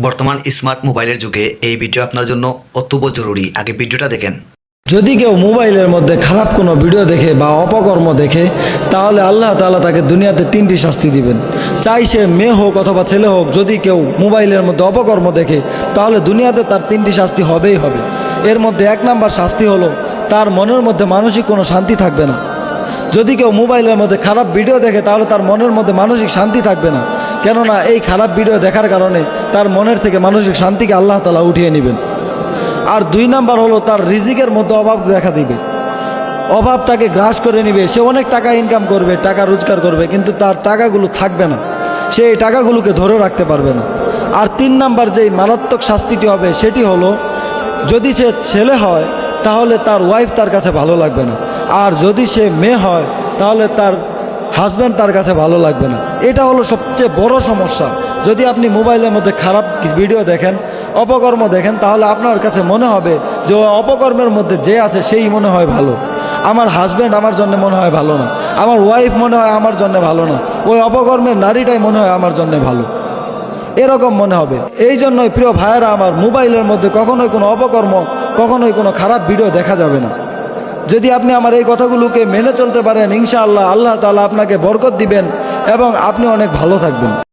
বর্তমান স্মার্ট মোবাইলের যুগে এই ভিডিও আপনার জন্য অত্যন্ত জরুরি। আগে ভিডিওটা দেখেন। যদি কেউ মোবাইলের মধ্যে খারাপ কোনো ভিডিও দেখে বা অপকর্ম দেখে, তাহলে আল্লাহ তাআলা তাকে দুনিয়াতে 3টি শাস্তি দিবেন। চাই সে মেয়ে হোক অথবা ছেলে হোক, যদি কেউ মোবাইলের মধ্যে অপকর্ম দেখে তাহলে দুনিয়াতে তার 3টি শাস্তি হবেই হবে। এর মধ্যে 1 নাম্বার শাস্তি হলো তার মনের মধ্যে মানসিক কোনো শান্তি থাকবে না। যদি কেউ মোবাইলের মধ্যে খারাপ ভিডিও দেখে তাহলে তার মনের মধ্যে মানসিক শান্তি থাকবে না, কেননা এই খারাপ ভিডিও দেখার কারণে তার মনের থেকে মানসিক শান্তিকে আল্লাহ তাআলা উঠিয়ে নেবেন। আর 2 নাম্বার হলো তার রিজিকের মধ্যে অভাব দেখা দিবে। অভাব তাকে গ্রাস করে নেবে। সে অনেক টাকা ইনকাম করবে, টাকা রোজগার করবে, কিন্তু তার টাকাগুলো থাকবে না, সে এই টাকাগুলোকে ধরে রাখতে পারবে না। আর 3 নাম্বার যেই মারাত্মক শাস্তিটি হবে সেটি হলো, যদি সে ছেলে হয় তাহলে তার ওয়াইফ তার কাছে ভালো লাগবে না, আর যদি সে মেয়ে হয় তাহলে তার হাজব্যান্ড তার কাছে ভালো লাগবে না। এটা হলো সবচেয়ে বড় সমস্যা। যদি আপনি মোবাইলের মধ্যে খারাপ ভিডিও দেখেন, অপকর্ম দেখেন, তাহলে আপনার কাছে মনে হবে যে ওই অপকর্মের মধ্যে যে আছে সেই মনে হয় ভালো, আমার হাজব্যান্ড আমার জন্য মনে হয় ভালো না, আমার ওয়াইফ মনে হয় আমার জন্য ভালো না, ওই অপকর্মের নারীটাই মনে হয় আমার জন্য ভালো, এরকম মনে হবে। এই জন্যই প্রিয় ভাইয়েরা আমার, মোবাইলের মধ্যে কখনোই কোনো অপকর্ম, কখনোই কোনো খারাপ ভিডিও দেখা যাবে না। যদি আপনি আমার এই কথাগুলোকে মেনে চলতে পারেন, ইনশাআল্লাহ আল্লাহ তাআলা আপনাকে বরকত দিবেন এবং আপনি অনেক ভালো থাকবেন।